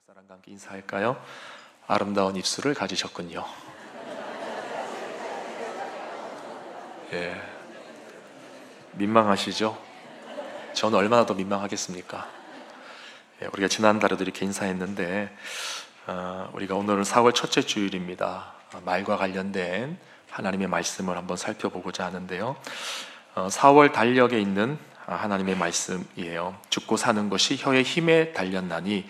사람과 함께 인사할까요? 아름다운 입술을 가지셨군요. 예, 민망하시죠? 저는 얼마나 더 민망하겠습니까? 예, 우리가 지난달에도 이렇게 인사했는데 우리가 오늘은 4월 첫째 주일입니다. 말과 관련된 하나님의 말씀을 한번 살펴보고자 하는데요. 4월 달력에 있는 하나님의 말씀이에요. 죽고 사는 것이 혀의 힘에 달렸나니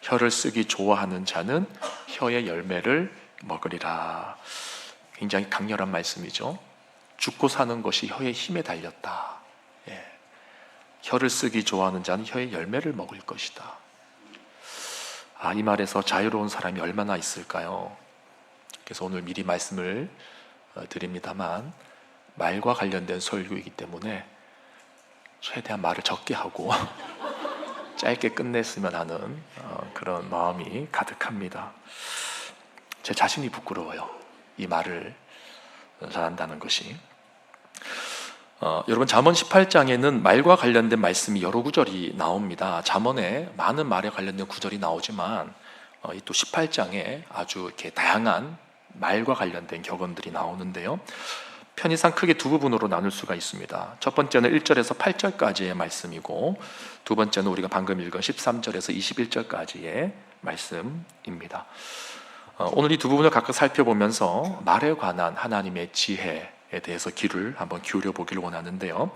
혀를 쓰기 좋아하는 자는 혀의 열매를 먹으리라. 굉장히 강렬한 말씀이죠. 죽고 사는 것이 혀의 힘에 달렸다. 예. 혀를 쓰기 좋아하는 자는 혀의 열매를 먹을 것이다. 이 말에서 자유로운 사람이 얼마나 있을까요? 그래서 오늘 미리 말씀을 드립니다만, 말과 관련된 설교이기 때문에 최대한 말을 적게 하고 짧게 끝냈으면 하는 그런 마음이 가득합니다. 제 자신이 부끄러워요. 이 말을 잘한다는 것이. 여러분, 잠언 18장에는 말과 관련된 말씀이 여러 구절이 나옵니다. 잠언에 많은 말에 관련된 구절이 나오지만 또 18장에 아주 이렇게 다양한 말과 관련된 격언들이 나오는데요. 편의상 크게 두 부분으로 나눌 수가 있습니다. 첫 번째는 1절에서 8절까지의 말씀이고, 두 번째는 우리가 방금 읽은 13절에서 21절까지의 말씀입니다. 오늘 이 두 부분을 각각 살펴보면서 말에 관한 하나님의 지혜에 대해서 귀를 한번 기울여 보기를 원하는데요.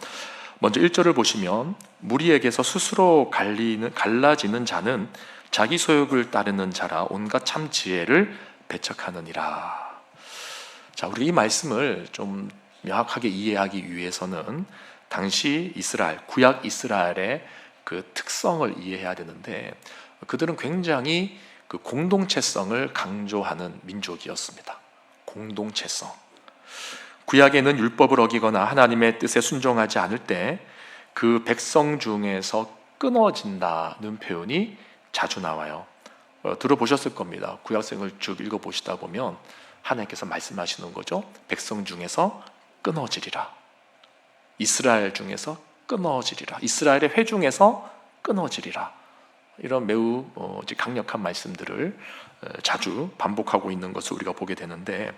먼저 1절을 보시면, 무리에게서 스스로 갈라지는 자는 자기 소욕을 따르는 자라 온갖 참 지혜를 배척하느니라. 자, 우리 이 말씀을 좀 명확하게 이해하기 위해서는 당시 이스라엘, 구약 이스라엘의 그 특성을 이해해야 되는데, 그들은 굉장히 그 공동체성을 강조하는 민족이었습니다. 공동체성. 구약에는 율법을 어기거나 하나님의 뜻에 순종하지 않을 때 그 백성 중에서 끊어진다는 표현이 자주 나와요. 들어보셨을 겁니다. 구약성을 쭉 읽어보시다 보면 하나님께서 말씀하시는 거죠. 백성 중에서 끊어지리라. 이스라엘 중에서 끊어지리라. 이스라엘의 회중에서 끊어지리라. 이런 매우 강력한 말씀들을 자주 반복하고 있는 것을 우리가 보게 되는데,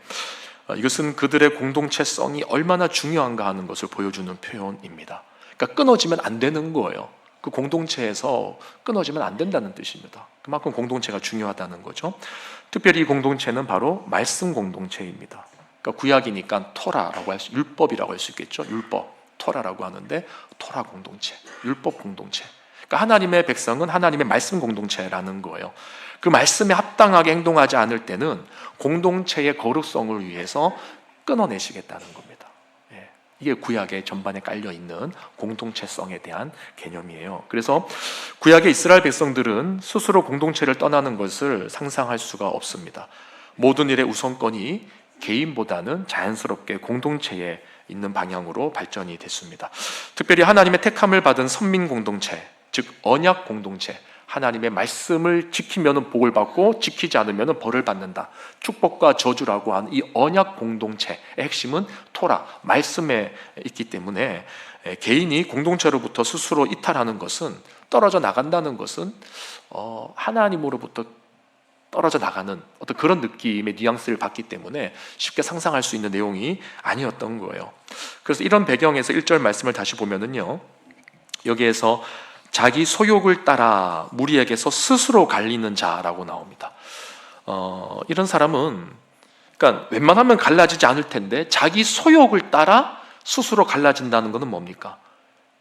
이것은 그들의 공동체성이 얼마나 중요한가 하는 것을 보여주는 표현입니다. 그러니까 끊어지면 안 되는 거예요. 그 공동체에서 끊어지면 안 된다는 뜻입니다. 그만큼 공동체가 중요하다는 거죠. 특별히 이 공동체는 바로 말씀 공동체입니다. 그러니까 구약이니까 토라라고 율법이라고 할 수 있겠죠. 율법, 토라라고 하는데 토라 공동체, 율법 공동체. 그러니까 하나님의 백성은 하나님의 말씀 공동체라는 거예요. 그 말씀에 합당하게 행동하지 않을 때는 공동체의 거룩성을 위해서 끊어내시겠다는 겁니다. 이게 구약의 전반에 깔려있는 공동체성에 대한 개념이에요. 그래서 구약의 이스라엘 백성들은 스스로 공동체를 떠나는 것을 상상할 수가 없습니다. 모든 일의 우선권이 개인보다는 자연스럽게 공동체에 있는 방향으로 발전이 됐습니다. 특별히 하나님의 택함을 받은 선민 공동체, 즉 언약 공동체, 하나님의 말씀을 지키면 복을 받고 지키지 않으면 벌을 받는다, 축복과 저주라고 하는 이 언약 공동체의 핵심은 토라, 말씀에 있기 때문에 개인이 공동체로부터 스스로 이탈하는 것은, 떨어져 나간다는 것은 하나님으로부터 떨어져 나가는 어떤 그런 느낌의 뉘앙스를 받기 때문에 쉽게 상상할 수 있는 내용이 아니었던 거예요. 그래서 이런 배경에서 1절 말씀을 다시 보면은요, 여기에서 자기 소욕을 따라 무리에게서 스스로 갈리는 자라고 나옵니다. 이런 사람은, 그러니까 웬만하면 갈라지지 않을 텐데 자기 소욕을 따라 스스로 갈라진다는 것은 뭡니까?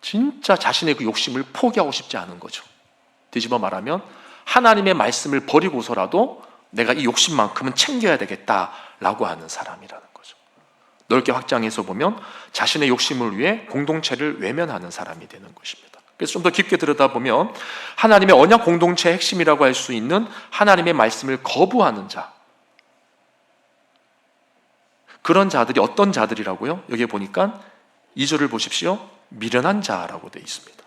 진짜 자신의 그 욕심을 포기하고 싶지 않은 거죠. 뒤집어 말하면 하나님의 말씀을 버리고서라도 내가 이 욕심만큼은 챙겨야 되겠다라고 하는 사람이라는 거죠. 넓게 확장해서 보면 자신의 욕심을 위해 공동체를 외면하는 사람이 되는 것입니다. 그래서 좀 더 깊게 들여다보면 하나님의 언약 공동체의 핵심이라고 할 수 있는 하나님의 말씀을 거부하는 자, 그런 자들이 어떤 자들이라고요? 여기 보니까 2절을 보십시오. 미련한 자라고 되어 있습니다.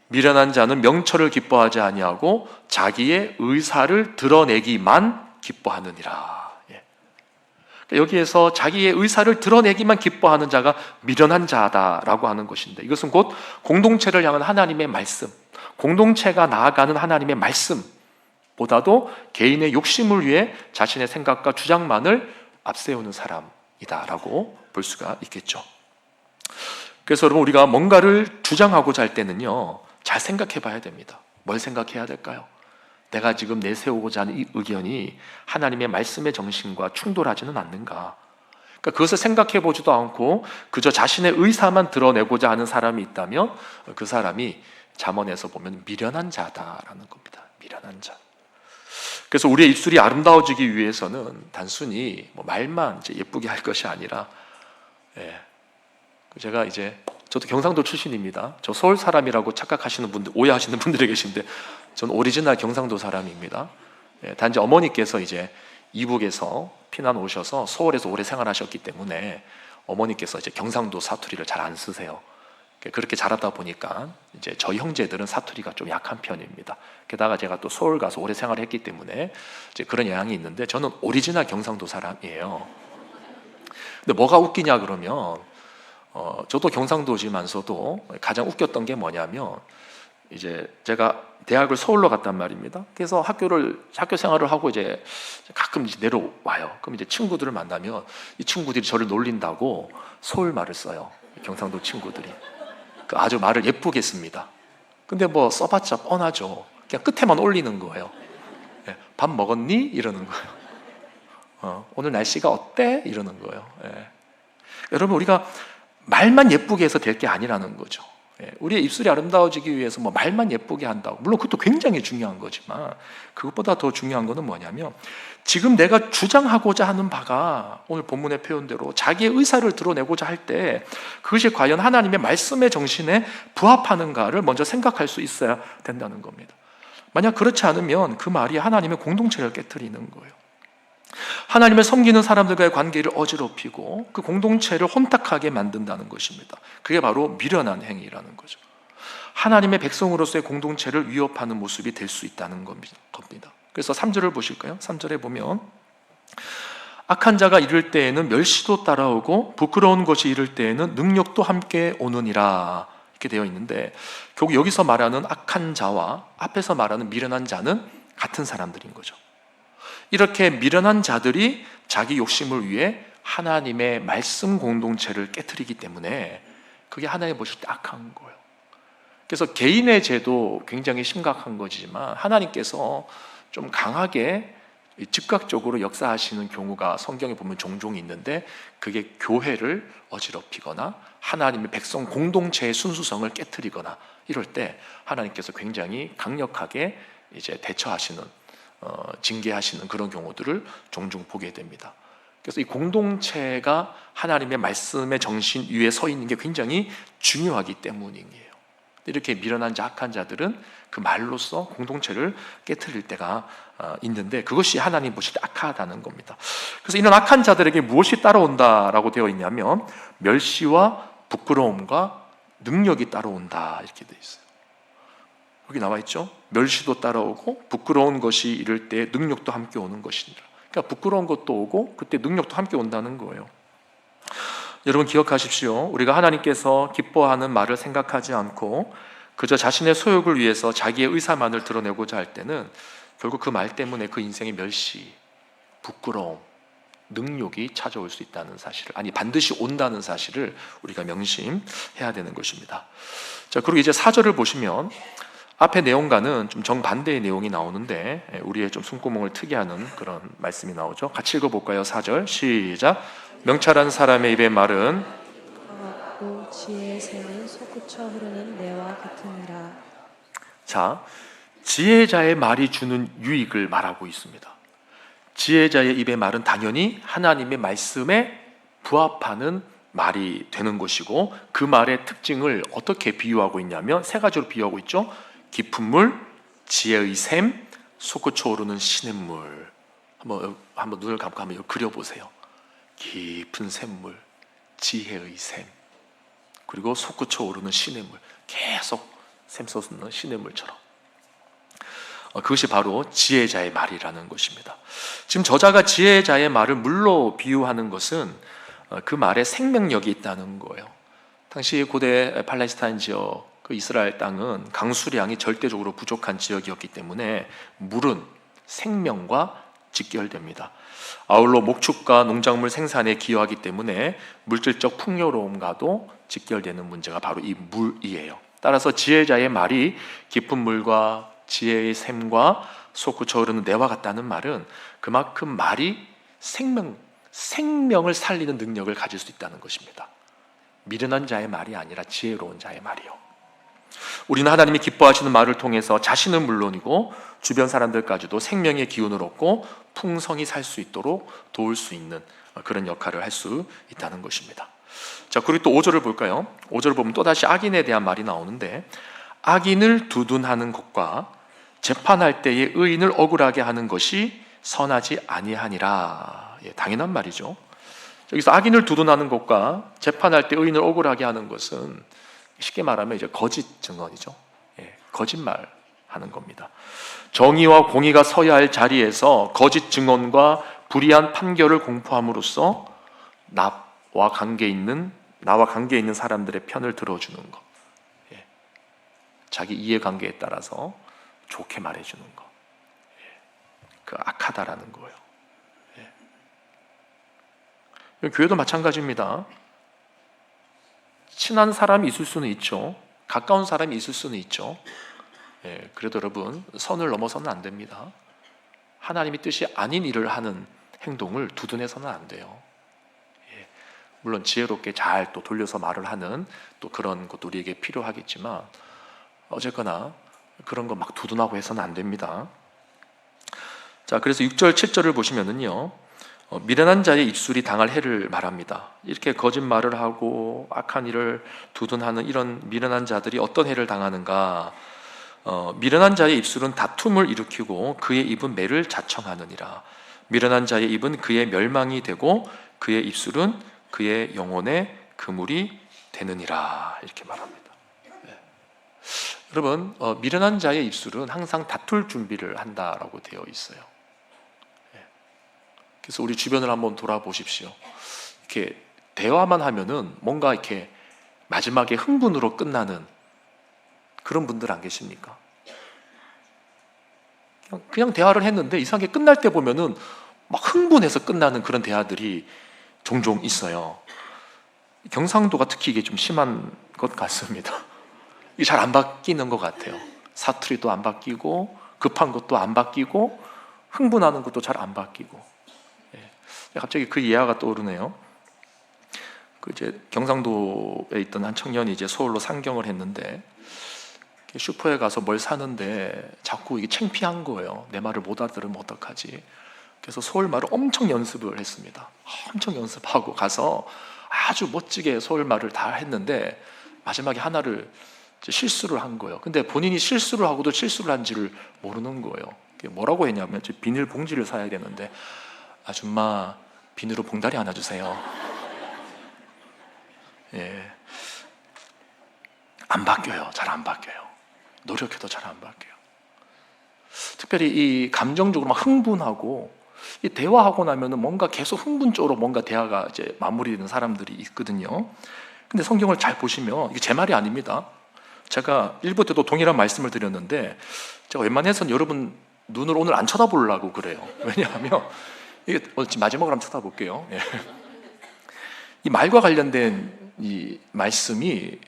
미련한 자는 명철을 기뻐하지 아니하고 자기의 의사를 드러내기만 기뻐하느니라. 여기에서 자기의 의사를 드러내기만 기뻐하는 자가 미련한 자다라고 하는 것인데, 이것은 곧 공동체를 향한 하나님의 말씀, 공동체가 나아가는 하나님의 말씀, 보다도 개인의 욕심을 위해 자신의 생각과 주장만을 앞세우는 사람이다라고 볼 수가 있겠죠. 그래서 여러분, 우리가 뭔가를 주장하고자 할 때는요, 잘 생각해 봐야 됩니다. 뭘 생각해야 될까요? 내가 지금 내세우고자 하는 이 의견이 하나님의 말씀의 정신과 충돌하지는 않는가? 그러니까 그것을 생각해 보지도 않고 그저 자신의 의사만 드러내고자 하는 사람이 있다면 그 사람이 잠언에서 보면 미련한 자다라는 겁니다. 미련한 자. 그래서 우리의 입술이 아름다워지기 위해서는 단순히 말만 이제 예쁘게 할 것이 아니라, 제가 저도 경상도 출신입니다. 저 서울 사람이라고 착각하시는 분들, 오해하시는 분들이 계신데, 저는 오리지널 경상도 사람입니다. 단지 어머니께서 이북에서 피난 오셔서 서울에서 오래 생활하셨기 때문에 어머니께서 경상도 사투리를 잘 안 쓰세요. 그렇게 자라다 보니까 저희 형제들은 사투리가 좀 약한 편입니다. 게다가 제가 또 서울 가서 오래 생활했기 때문에 그런 영향이 있는데, 저는 오리지널 경상도 사람이에요. 근데 뭐가 웃기냐 그러면, 저도 경상도지만서도 가장 웃겼던 게 뭐냐면, 제가 대학을 서울로 갔단 말입니다. 그래서 학교 생활을 하고 가끔 내려와요. 그럼 친구들을 만나면 이 친구들이 저를 놀린다고 서울 말을 써요. 경상도 친구들이. 아주 말을 예쁘게 씁니다. 근데 써봤자 뻔하죠. 그냥 끝에만 올리는 거예요. 밥 먹었니? 이러는 거예요. 오늘 날씨가 어때? 이러는 거예요. 여러분, 우리가 말만 예쁘게 해서 될 게 아니라는 거죠. 우리의 입술이 아름다워지기 위해서 말만 예쁘게 한다고, 물론 그것도 굉장히 중요한 거지만, 그것보다 더 중요한 것은 뭐냐면, 지금 내가 주장하고자 하는 바가 오늘 본문의 표현대로 자기의 의사를 드러내고자 할 때 그것이 과연 하나님의 말씀의 정신에 부합하는가를 먼저 생각할 수 있어야 된다는 겁니다. 만약 그렇지 않으면 그 말이 하나님의 공동체를 깨트리는 거예요. 하나님을 섬기는 사람들과의 관계를 어지럽히고 그 공동체를 혼탁하게 만든다는 것입니다. 그게 바로 미련한 행위라는 거죠. 하나님의 백성으로서의 공동체를 위협하는 모습이 될 수 있다는 겁니다. 그래서 3절을 보실까요? 3절에 보면, 악한 자가 이를 때에는 멸시도 따라오고 부끄러운 것이 이를 때에는 능력도 함께 오느니라, 이렇게 되어 있는데, 결국 여기서 말하는 악한 자와 앞에서 말하는 미련한 자는 같은 사람들인 거죠. 이렇게 미련한 자들이 자기 욕심을 위해 하나님의 말씀 공동체를 깨트리기 때문에 그게 하나님 보실 때 악한 거예요. 그래서 개인의 죄도 굉장히 심각한 거지만 하나님께서 좀 강하게 즉각적으로 역사하시는 경우가 성경에 보면 종종 있는데, 그게 교회를 어지럽히거나 하나님의 백성 공동체의 순수성을 깨트리거나 이럴 때 하나님께서 굉장히 강력하게 대처하시는, 징계하시는 그런 경우들을 종종 보게 됩니다. 그래서 이 공동체가 하나님의 말씀의 정신 위에 서 있는 게 굉장히 중요하기 때문이에요. 이렇게 미련한 자, 악한 자들은 그 말로써 공동체를 깨트릴 때가 있는데, 그것이 하나님 보실 때 악하다는 겁니다. 그래서 이런 악한 자들에게 무엇이 따라온다라고 되어 있냐면, 멸시와 부끄러움과 능력이 따라온다, 이렇게 되어 있어요. 여기 나와 있죠? 멸시도 따라오고 부끄러운 것이 이를 때 능력도 함께 오는 것이니라. 그러니까 부끄러운 것도 오고 그때 능력도 함께 온다는 거예요. 여러분, 기억하십시오. 우리가 하나님께서 기뻐하는 말을 생각하지 않고 그저 자신의 소욕을 위해서 자기의 의사만을 드러내고자 할 때는 결국 그 말 때문에 그 인생의 멸시, 부끄러움, 능욕이 찾아올 수 있다는 사실을, 아니 반드시 온다는 사실을 우리가 명심해야 되는 것입니다. 자, 그리고 4절을 보시면 앞의 내용과는 좀 정반대의 내용이 나오는데, 우리의 좀 숨구멍을 트게 하는 그런 말씀이 나오죠. 같이 읽어볼까요? 4절 시작. 명철한 사람의 입의 말은 강하고 지혜의 샘은 솟구쳐 흐르는 매와 같으니라. 자, 지혜자의 말이 주는 유익을 말하고 있습니다. 지혜자의 입의 말은 당연히 하나님의 말씀에 부합하는 말이 되는 것이고, 그 말의 특징을 어떻게 비유하고 있냐면 3가지로 비유하고 있죠. 깊은 물, 지혜의 샘, 솟구쳐 오르는 시냇물. 한번 눈을 감고 한번 그려보세요. 깊은 샘물, 지혜의 샘, 그리고 솟구쳐 오르는 시냇물, 계속 샘솟는 시냇물처럼. 그것이 바로 지혜자의 말이라는 것입니다. 지금 저자가 지혜자의 말을 물로 비유하는 것은 그 말에 생명력이 있다는 거예요. 당시 고대 팔레스타인 지역, 그 이스라엘 땅은 강수량이 절대적으로 부족한 지역이었기 때문에 물은 생명과 직결됩니다. 아울러 목축과 농작물 생산에 기여하기 때문에 물질적 풍요로움과도 직결되는 문제가 바로 이 물이에요. 따라서 지혜자의 말이 깊은 물과 지혜의 샘과 솟구쳐 흐르는 내와 같다는 말은 그만큼 말이 생명을 살리는 능력을 가질 수 있다는 것입니다. 미련한 자의 말이 아니라 지혜로운 자의 말이요. 우리는 하나님이 기뻐하시는 말을 통해서 자신은 물론이고 주변 사람들까지도 생명의 기운을 얻고 풍성히 살 수 있도록 도울 수 있는 그런 역할을 할 수 있다는 것입니다. 자, 그리고 또 5절을 볼까요? 5절을 보면 또다시 악인에 대한 말이 나오는데, 악인을 두둔하는 것과 재판할 때에 의인을 억울하게 하는 것이 선하지 아니하니라. 당연한 말이죠. 여기서 악인을 두둔하는 것과 재판할 때 의인을 억울하게 하는 것은 쉽게 말하면 이제 거짓 증언이죠. 거짓말 하는 겁니다. 정의와 공의가 서야 할 자리에서 거짓 증언과 불의한 판결을 공포함으로써 나와 관계 있는 사람들의 편을 들어주는 것, 자기 이해관계에 따라서 좋게 말해주는 것, 그 악하다라는 거예요. 교회도 마찬가지입니다. 친한 사람이 있을 수는 있죠. 가까운 사람이 있을 수는 있죠. 그래도 여러분, 선을 넘어서는 안 됩니다. 하나님의 뜻이 아닌 일을 하는 행동을 두둔해서는 안 돼요. 물론 지혜롭게 잘 또 돌려서 말을 하는 또 그런 것도 우리에게 필요하겠지만, 어쨌거나 그런 거 막 두둔하고 해서는 안 됩니다. 자, 그래서 6절, 7절을 보시면은요, 미련한 자의 입술이 당할 해를 말합니다. 이렇게 거짓말을 하고 악한 일을 두둔하는 이런 미련한 자들이 어떤 해를 당하는가? 미련한 자의 입술은 다툼을 일으키고 그의 입은 매를 자청하느니라. 미련한 자의 입은 그의 멸망이 되고 그의 입술은 그의 영혼의 그물이 되느니라. 이렇게 말합니다. 여러분, 미련한 자의 입술은 항상 다툴 준비를 한다라고 되어 있어요. 그래서 우리 주변을 한번 돌아보십시오. 이렇게 대화만 하면은 뭔가 이렇게 마지막에 흥분으로 끝나는 그런 분들 안 계십니까? 그냥 대화를 했는데 이상하게 끝날 때 보면은 막 흥분해서 끝나는 그런 대화들이 종종 있어요. 경상도가 특히 이게 좀 심한 것 같습니다. 이게 잘 안 바뀌는 것 같아요. 사투리도 안 바뀌고 급한 것도 안 바뀌고 흥분하는 것도 잘 안 바뀌고. 갑자기 그 이야기가 떠오르네요. 그 이제 경상도에 있던 한 청년이 이제 서울로 상경을 했는데 슈퍼에 가서 뭘 사는데 자꾸 이게 창피한 거예요. 내 말을 못 알아들으면 어떡하지? 그래서 서울 말을 엄청 연습을 했습니다. 엄청 연습하고 가서 아주 멋지게 서울 말을 다 했는데 마지막에 하나를 실수를 한 거예요. 근데 본인이 실수를 하고도 실수를 한지를 모르는 거예요. 뭐라고 했냐면 비닐 봉지를 사야 되는데, 아줌마 비닐로 봉다리 하나 주세요. 안 바뀌어요. 잘 안 바뀌어요. 노력해도 잘 안 바뀌어요. 특별히 이 감정적으로 막 흥분하고 이 대화하고 나면은 뭔가 계속 흥분 쪽으로 뭔가 대화가 이제 마무리되는 사람들이 있거든요. 근데 성경을 잘 보시면 이게 제 말이 아닙니다. 제가 1부 때도 동일한 말씀을 드렸는데 제가 웬만해서는 여러분 눈을 오늘 안 쳐다보려고 그래요. 왜냐하면 이게 지금 마지막으로 한번 쳐다볼게요. 이 말과 관련된 이 말씀에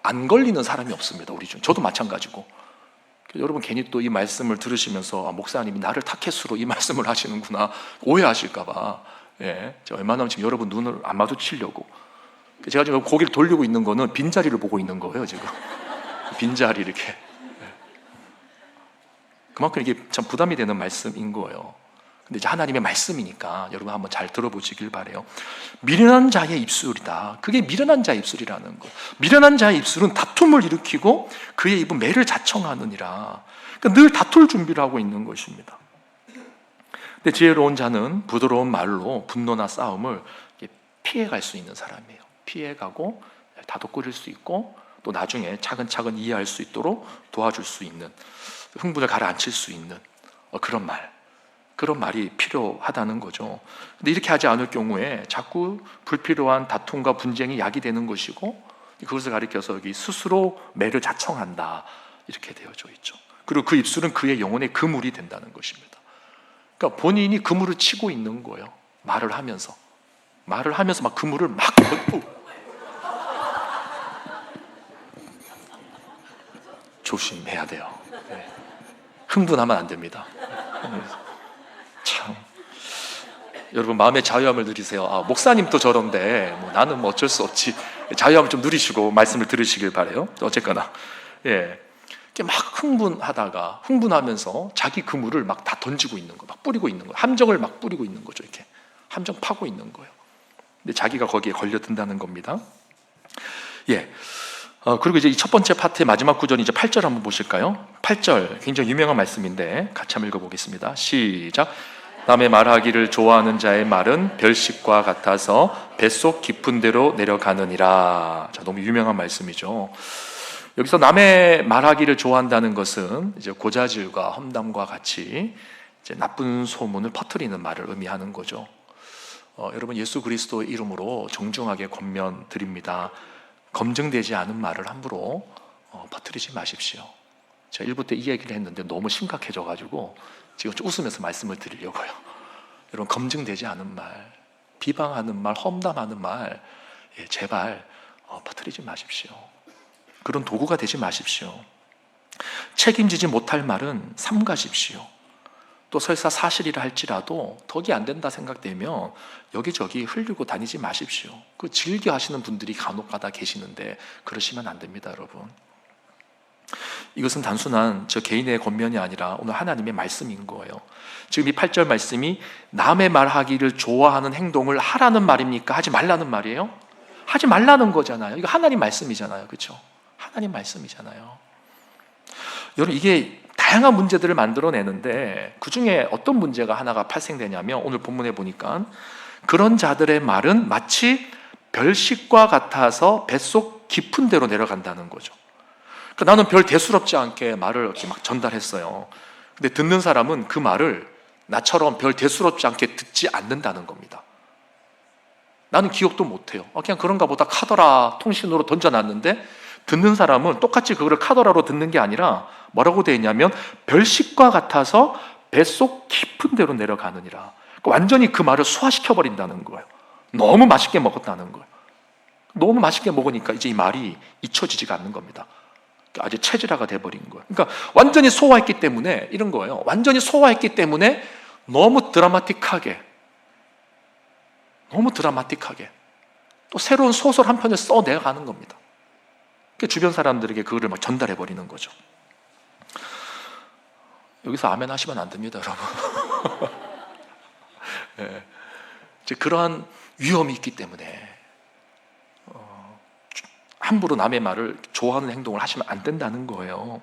안 걸리는 사람이 없습니다. 우리 중. 저도 마찬가지고. 여러분 괜히 또 이 말씀을 들으시면서 목사님이 나를 타켓으로 이 말씀을 하시는구나 오해하실까봐. 제가 웬만하면 지금 여러분 눈을 안 마주치려고. 제가 지금 고개를 돌리고 있는 거는 빈자리를 보고 있는 거예요. 지금 빈자리 이렇게. 그만큼 이게 참 부담이 되는 말씀인 거예요. 근데 이제 하나님의 말씀이니까 여러분 한번 잘 들어보시길 바래요. 미련한 자의 입술이다. 그게 미련한 자의 입술이라는 거. 미련한 자의 입술은 다툼을 일으키고 그의 입은 매를 자청하느니라. 그러니까 늘 다툴 준비를 하고 있는 것입니다. 근데 지혜로운 자는 부드러운 말로 분노나 싸움을 피해갈 수 있는 사람이에요. 피해가고 다독거릴 수 있고 또 나중에 차근차근 이해할 수 있도록 도와줄 수 있는, 흥분을 가라앉힐 수 있는 그런 말이 필요하다는 거죠. 근데 이렇게 하지 않을 경우에 자꾸 불필요한 다툼과 분쟁이 야기되는 것이고 그것을 가리켜서 여기 스스로 매를 자청한다 이렇게 되어져 있죠. 그리고 그 입술은 그의 영혼의 그물이 된다는 것입니다. 그러니까 본인이 그물을 치고 있는 거예요. 말을 하면서 막 그물을 막 조심해야 돼요. 네. 흥분하면 안 됩니다. 참, 여러분 마음의 자유함을 누리세요. 목사님도 저런데 나는 어쩔 수 없지. 자유함을 좀 누리시고 말씀을 들으시길 바래요. 어쨌거나 이렇게 막 흥분하면서 자기 그물을 막 다 던지고 있는 거, 막 뿌리고 있는 거예요. 함정을 막 뿌리고 있는 거죠. 이렇게 함정 파고 있는 거예요. 근데 자기가 거기에 걸려든다는 겁니다. 그리고 이제 이 첫 번째 파트의 마지막 구절이 이제 8절 한번 보실까요? 8절 굉장히 유명한 말씀인데 같이 한번 읽어보겠습니다. 시작. 남의 말하기를 좋아하는 자의 말은 별식과 같아서 뱃속 깊은 데로 내려가느니라. 자, 너무 유명한 말씀이죠. 여기서 남의 말하기를 좋아한다는 것은 이제 고자질과 험담과 같이 이제 나쁜 소문을 퍼뜨리는 말을 의미하는 거죠. 여러분 예수 그리스도의 이름으로 정중하게 권면드립니다. 검증되지 않은 말을 함부로 퍼뜨리지 마십시오. 제가 1부 때 이 얘기를 했는데 너무 심각해져가지고 지금 좀 웃으면서 말씀을 드리려고요. 여러분 검증되지 않은 말, 비방하는 말, 험담하는 말 제발 퍼뜨리지 마십시오. 그런 도구가 되지 마십시오. 책임지지 못할 말은 삼가십시오. 또 설사 사실이라 할지라도 덕이 안 된다 생각되면 여기저기 흘리고 다니지 마십시오. 그 즐겨 하시는 분들이 간혹가다 계시는데 그러시면 안 됩니다, 여러분. 이것은 단순한 저 개인의 권면이 아니라 오늘 하나님의 말씀인 거예요. 지금 이 8절 말씀이 남의 말하기를 좋아하는 행동을 하라는 말입니까? 하지 말라는 말이에요? 하지 말라는 거잖아요. 이거 하나님 말씀이잖아요. 그렇죠? 하나님 말씀이잖아요. 여러분 이게 다양한 문제들을 만들어내는데 그 중에 어떤 문제가 하나가 발생되냐면 오늘 본문에 보니까 그런 자들의 말은 마치 별식과 같아서 뱃속 깊은 데로 내려간다는 거죠. 그러니까 나는 별 대수롭지 않게 말을 이렇게 막 전달했어요. 근데 듣는 사람은 그 말을 나처럼 별 대수롭지 않게 듣지 않는다는 겁니다. 나는 기억도 못해요. 그냥 그런가 보다 카더라 통신으로 던져놨는데 듣는 사람은 똑같이 그거를 카더라로 듣는 게 아니라 뭐라고 되어 있냐면 별식과 같아서 뱃속 깊은 데로 내려가느니라. 그러니까 완전히 그 말을 소화시켜버린다는 거예요. 너무 맛있게 먹었다는 거예요. 너무 맛있게 먹으니까 이제 이 말이 잊혀지지가 않는 겁니다. 아주 체질화가 돼버린 거예요. 그러니까 완전히 소화했기 때문에 이런 거예요. 완전히 소화했기 때문에 너무 드라마틱하게 또 새로운 소설 한 편을 써내가는 겁니다. 주변 사람들에게 그거를 막 전달해버리는 거죠. 여기서 아멘 하시면 안 됩니다, 여러분. 이제 그러한 위험이 있기 때문에 함부로 남의 말을 좋아하는 행동을 하시면 안 된다는 거예요.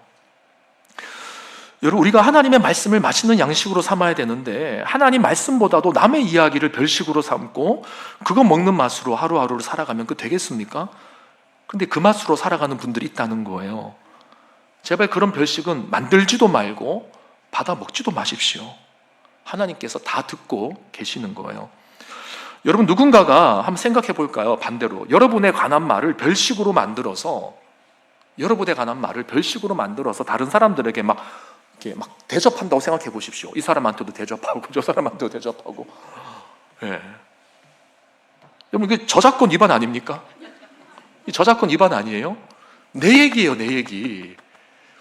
여러분 우리가 하나님의 말씀을 맛있는 양식으로 삼아야 되는데 하나님 말씀보다도 남의 이야기를 별식으로 삼고 그거 먹는 맛으로 하루하루를 살아가면 그 되겠습니까? 근데 그 맛으로 살아가는 분들이 있다는 거예요. 제발 그런 별식은 만들지도 말고 받아 먹지도 마십시오. 하나님께서 다 듣고 계시는 거예요. 여러분 누군가가 한번 생각해 볼까요? 반대로 여러분에 관한 말을 별식으로 만들어서 다른 사람들에게 이렇게 막 대접한다고 생각해 보십시오. 이 사람한테도 대접하고 저 사람한테도 대접하고. 여러분 이게 저작권 위반 아닙니까? 이 저작권 위반 아니에요? 내 얘기예요, 내 얘기.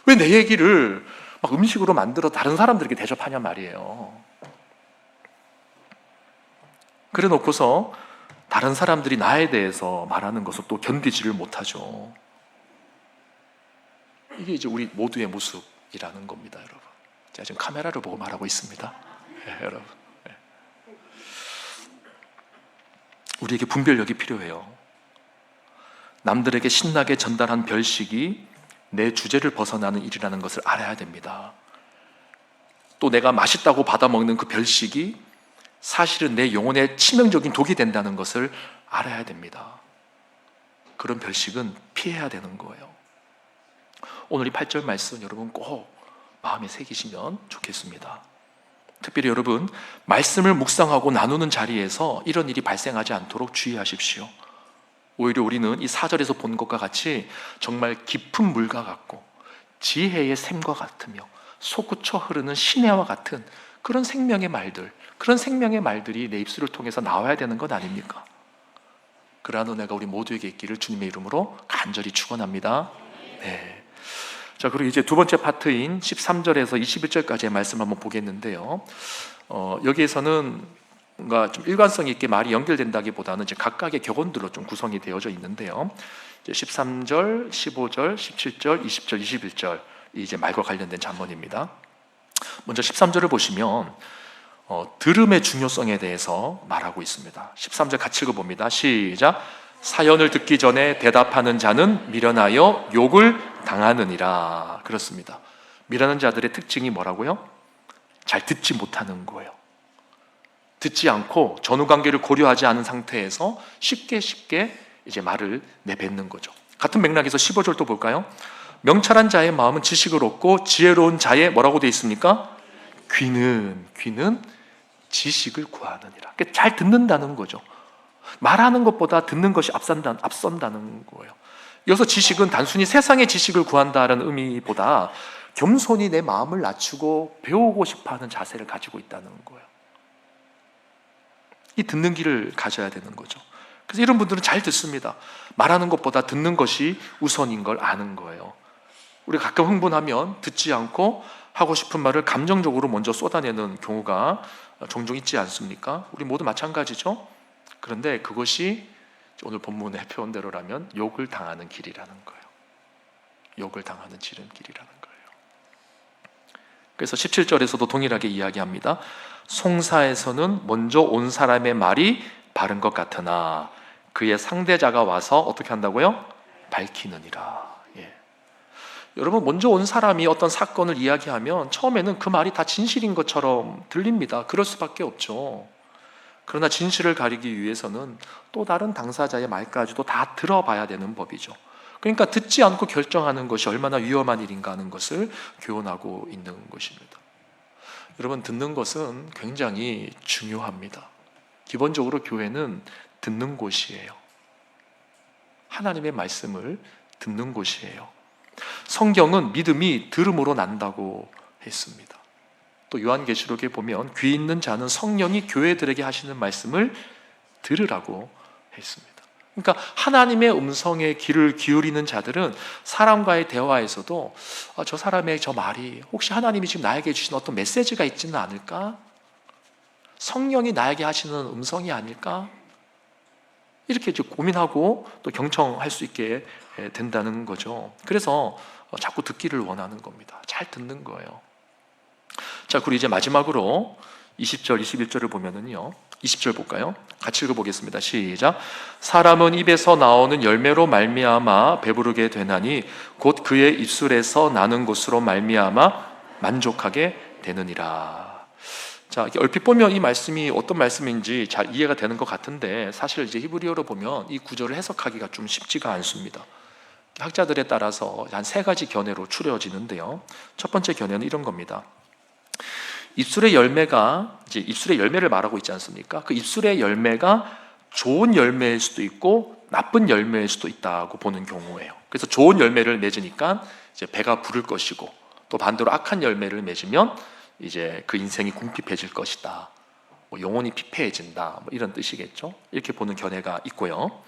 왜 내 얘기를 막 음식으로 만들어 다른 사람들에게 대접하냐 말이에요. 그래 놓고서 다른 사람들이 나에 대해서 말하는 것을 또 견디지를 못하죠. 이게 이제 우리 모두의 모습이라는 겁니다, 여러분. 제가 지금 카메라를 보고 말하고 있습니다. 여러분. 우리에게 분별력이 필요해요. 남들에게 신나게 전달한 별식이 내 주제를 벗어나는 일이라는 것을 알아야 됩니다. 또 내가 맛있다고 받아먹는 그 별식이 사실은 내 영혼에 치명적인 독이 된다는 것을 알아야 됩니다. 그런 별식은 피해야 되는 거예요. 오늘 이 8절 말씀 여러분 꼭 마음에 새기시면 좋겠습니다. 특별히 여러분 말씀을 묵상하고 나누는 자리에서 이런 일이 발생하지 않도록 주의하십시오. 오히려 우리는 이 4절에서 본 것과 같이 정말 깊은 물과 같고 지혜의 샘과 같으며 솟구쳐 흐르는 시내와 같은 그런 생명의 말들, 그런 생명의 말들이 내 입술을 통해서 나와야 되는 것 아닙니까? 그러한 은혜가 우리 모두에게 있기를 주님의 이름으로 간절히 축원합니다. 네. 자, 그리고 이제 두 번째 파트인 13절에서 21절까지의 말씀 한번 보겠는데요. 여기에서는 뭔가 좀 일관성 있게 말이 연결된다기보다는 이제 각각의 격언들로 좀 구성이 되어져 있는데요. 이제 13절, 15절, 17절, 20절, 21절 이제 말과 관련된 잠언입니다. 먼저 13절을 보시면 들음의 중요성에 대해서 말하고 있습니다. 13절 같이 읽어봅니다. 시작. 사연을 듣기 전에 대답하는 자는 미련하여 욕을 당하느니라. 그렇습니다. 미련한 자들의 특징이 뭐라고요? 잘 듣지 못하는 거예요. 듣지 않고 전후관계를 고려하지 않은 상태에서 쉽게 이제 말을 내뱉는 거죠. 같은 맥락에서 15절도 볼까요? 명철한 자의 마음은 지식을 얻고 지혜로운 자의 뭐라고 되어 있습니까? 귀는 지식을 구하느니라. 그러니까 잘 듣는다는 거죠. 말하는 것보다 듣는 것이 앞선다는 거예요. 여기서 지식은 단순히 세상의 지식을 구한다는 의미보다 겸손히 내 마음을 낮추고 배우고 싶어하는 자세를 가지고 있다는 거예요. 이 듣는 길을 가져야 되는 거죠. 그래서 이런 분들은 잘 듣습니다. 말하는 것보다 듣는 것이 우선인 걸 아는 거예요. 우리가 가끔 흥분하면 듣지 않고 하고 싶은 말을 감정적으로 먼저 쏟아내는 경우가 종종 있지 않습니까? 우리 모두 마찬가지죠. 그런데 그것이 오늘 본문의 표현대로라면 욕을 당하는 길이라는 거예요. 욕을 당하는 지름길이라는 거예요. 그래서 17절에서도 동일하게 이야기합니다. 송사에서는 먼저 온 사람의 말이 바른 것 같으나 그의 상대자가 와서 어떻게 한다고요? 밝히느니라. 여러분, 먼저 온 사람이 어떤 사건을 이야기하면 처음에는 그 말이 다 진실인 것처럼 들립니다. 그럴 수밖에 없죠. 그러나 진실을 가리기 위해서는 또 다른 당사자의 말까지도 다 들어봐야 되는 법이죠. 그러니까 듣지 않고 결정하는 것이 얼마나 위험한 일인가 하는 것을 교훈하고 있는 것입니다. 여러분, 듣는 것은 굉장히 중요합니다. 기본적으로 교회는 듣는 곳이에요. 하나님의 말씀을 듣는 곳이에요. 성경은 믿음이 들음으로 난다고 했습니다. 또 요한계시록에 보면 귀 있는 자는 성령이 교회들에게 하시는 말씀을 들으라고 했습니다. 그러니까 하나님의 음성에 귀를 기울이는 자들은 사람과의 대화에서도 저 사람의 저 말이 혹시 하나님이 지금 나에게 주신 어떤 메시지가 있지는 않을까? 성령이 나에게 하시는 음성이 아닐까? 이렇게 고민하고 또 경청할 수 있게 된다는 거죠. 그래서 자꾸 듣기를 원하는 겁니다. 잘 듣는 거예요. 자, 그리고 이제 마지막으로 20절, 21절을 보면은요. 20절 볼까요? 같이 읽어보겠습니다. 시작. 사람은 입에서 나오는 열매로 말미암아 배부르게 되나니 곧 그의 입술에서 나는 것으로 말미암아 만족하게 되느니라. 자, 얼핏 보면 이 말씀이 어떤 말씀인지 잘 이해가 되는 것 같은데 사실 이제 히브리어로 보면 이 구절을 해석하기가 좀 쉽지가 않습니다. 학자들에 따라서 한 세 가지 견해로 추려지는데요. 첫 번째 견해는 이런 겁니다. 입술의 열매가 이제 입술의 열매를 말하고 있지 않습니까? 그 입술의 열매가 좋은 열매일 수도 있고 나쁜 열매일 수도 있다고 보는 경우예요. 그래서 좋은 열매를 맺으니까 이제 배가 부를 것이고 또 반대로 악한 열매를 맺으면 이제 그 인생이 궁핍해질 것이다. 영혼이 피폐해진다. 이런 뜻이겠죠. 이렇게 보는 견해가 있고요.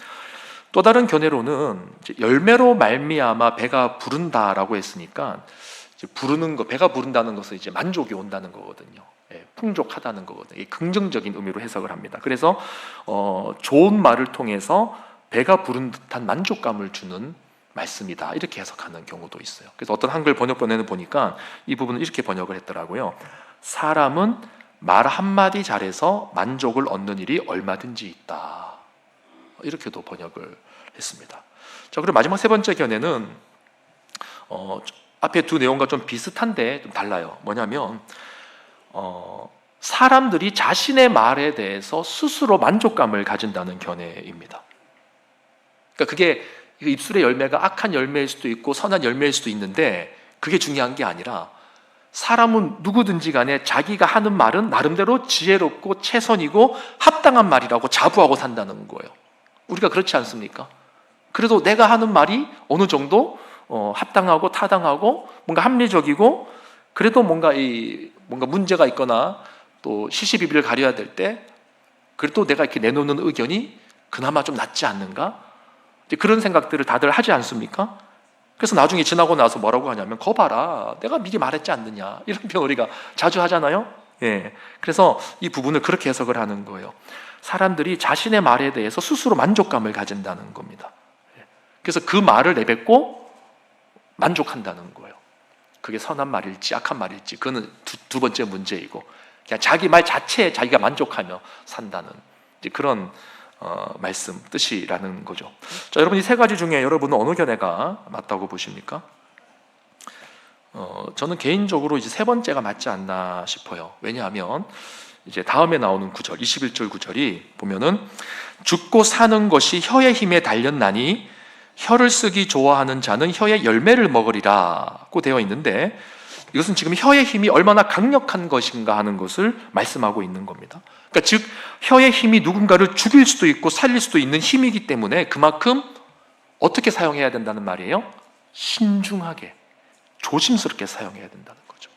또 다른 견해로는 이제 열매로 말미암아 배가 부른다라고 했으니까 이제 부르는 거, 배가 부른다는 것은 이제 만족이 온다는 거거든요. 풍족하다는 거거든요. 긍정적인 의미로 해석을 합니다. 그래서 좋은 말을 통해서 배가 부른 듯한 만족감을 주는 말씀이다. 이렇게 해석하는 경우도 있어요. 그래서 어떤 한글 번역본에는 보니까 이 부분을 이렇게 번역을 했더라고요. 사람은 말 한마디 잘해서 만족을 얻는 일이 얼마든지 있다. 이렇게도 번역을 했습니다. 자, 그리고 마지막 세 번째 견해는 앞에 두 내용과 좀 비슷한데 좀 달라요. 뭐냐면 사람들이 자신의 말에 대해서 스스로 만족감을 가진다는 견해입니다. 그러니까 그게 입술의 열매가 악한 열매일 수도 있고 선한 열매일 수도 있는데 그게 중요한 게 아니라 사람은 누구든지 간에 자기가 하는 말은 나름대로 지혜롭고 최선이고 합당한 말이라고 자부하고 산다는 거예요. 우리가 그렇지 않습니까? 그래도 내가 하는 말이 어느 정도 합당하고 타당하고 뭔가 합리적이고 그래도 뭔가 문제가 있거나 또 시시비비를 가려야 될 때 그래도 내가 이렇게 내놓는 의견이 그나마 좀 낫지 않는가? 이제 그런 생각들을 다들 하지 않습니까? 그래서 나중에 지나고 나서 뭐라고 하냐면 거 봐라, 내가 미리 말했지 않느냐, 이런 표현 우리가 자주 하잖아요. 예. 그래서 이 부분을 그렇게 해석을 하는 거예요. 사람들이 자신의 말에 대해서 스스로 만족감을 가진다는 겁니다. 예. 그래서 그 말을 내뱉고 만족한다는 거예요. 그게 선한 말일지 악한 말일지 그거는 두 번째 문제이고, 그냥 자기 말 자체에 자기가 만족하며 산다는 이제 그런 말씀 뜻이라는 거죠. 자, 여러분 이 세 가지 중에 여러분은 어느 견해가 맞다고 보십니까? 저는 개인적으로 이제 세 번째가 맞지 않나 싶어요. 왜냐하면 이제 다음에 나오는 구절, 21절 구절이 보면은 죽고 사는 것이 혀의 힘에 달렸나니 혀를 쓰기 좋아하는 자는 혀의 열매를 먹으리라고 되어 있는데, 이것은 지금 혀의 힘이 얼마나 강력한 것인가 하는 것을 말씀하고 있는 겁니다. 그러니까 즉 혀의 힘이 누군가를 죽일 수도 있고 살릴 수도 있는 힘이기 때문에 그만큼 어떻게 사용해야 된다는 말이에요? 신중하게, 조심스럽게 사용해야 된다는 거죠.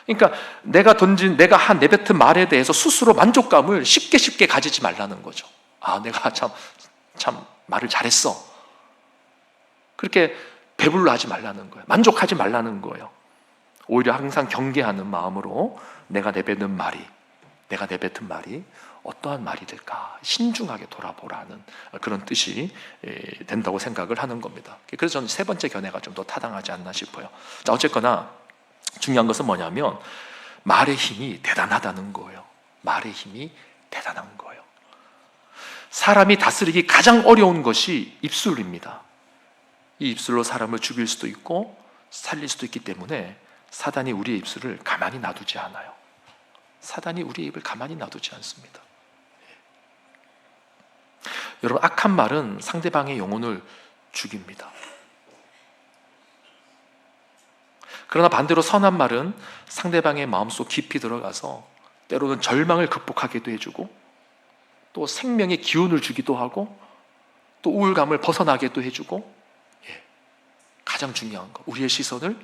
그러니까 내가 내뱉은 말에 대해서 스스로 만족감을 쉽게 가지지 말라는 거죠. 아, 내가 참 말을 잘했어, 그렇게 배불러 하지 말라는 거예요. 만족하지 말라는 거예요. 오히려 항상 경계하는 마음으로 내가 내뱉은 말이 어떠한 말이 될까 신중하게 돌아보라는 그런 뜻이 된다고 생각을 하는 겁니다. 그래서 저는 세 번째 견해가 좀 더 타당하지 않나 싶어요. 자, 어쨌거나 중요한 것은 뭐냐면 말의 힘이 대단하다는 거예요. 말의 힘이 대단한 거예요. 사람이 다스리기 가장 어려운 것이 입술입니다. 이 입술로 사람을 죽일 수도 있고 살릴 수도 있기 때문에 사단이 우리의 입술을 가만히 놔두지 않아요. 사단이 우리의 입을 가만히 놔두지 않습니다. 여러분, 악한 말은 상대방의 영혼을 죽입니다. 그러나 반대로 선한 말은 상대방의 마음속 깊이 들어가서 때로는 절망을 극복하기도 해주고 또 생명의 기운을 주기도 하고 또 우울감을 벗어나게도 해주고, 가장 중요한 거, 우리의 시선을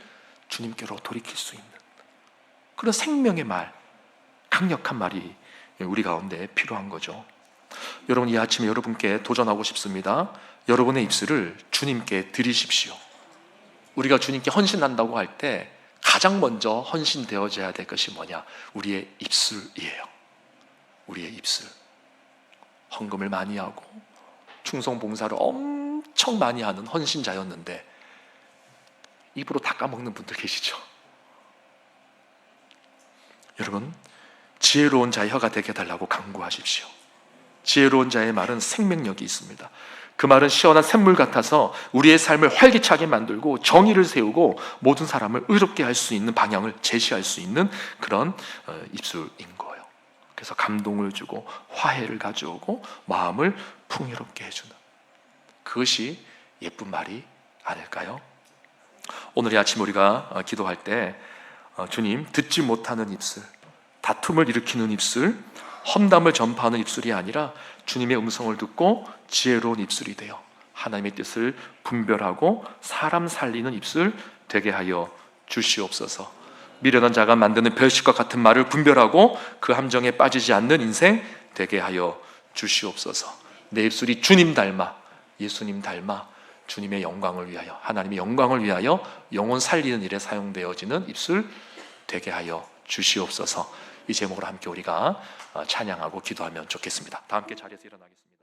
주님께로 돌이킬 수 있는 그런 생명의 말, 강력한 말이 우리 가운데 필요한 거죠. 여러분, 이 아침에 여러분께 도전하고 싶습니다. 여러분의 입술을 주님께 드리십시오. 우리가 주님께 헌신한다고 할 때 가장 먼저 헌신되어져야 될 것이 뭐냐? 우리의 입술이에요. 우리의 입술. 헌금을 많이 하고 충성봉사를 엄청 많이 하는 헌신자였는데 입으로 다 까먹는 분들 계시죠? 여러분, 지혜로운 자의 혀가 되게 해달라고 간구하십시오. 지혜로운 자의 말은 생명력이 있습니다. 그 말은 시원한 샘물 같아서 우리의 삶을 활기차게 만들고 정의를 세우고 모든 사람을 의롭게 할 수 있는 방향을 제시할 수 있는 그런 입술인 거예요. 그래서 감동을 주고 화해를 가져오고 마음을 풍요롭게 해주는, 그것이 예쁜 말이 아닐까요? 오늘 이 아침 우리가 기도할 때 주님, 듣지 못하는 입술, 다툼을 일으키는 입술, 험담을 전파하는 입술이 아니라 주님의 음성을 듣고 지혜로운 입술이 되어 하나님의 뜻을 분별하고 사람 살리는 입술 되게 하여 주시옵소서. 미련한 자가 만드는 별식과 같은 말을 분별하고 그 함정에 빠지지 않는 인생 되게 하여 주시옵소서. 내 입술이 주님 닮아, 예수님 닮아 주님의 영광을 위하여, 하나님의 영광을 위하여 영혼 살리는 일에 사용되어지는 입술 되게 하여 주시옵소서. 이 제목으로 함께 우리가 찬양하고 기도하면 좋겠습니다. 다 함께 자리에서 일어나겠습니다.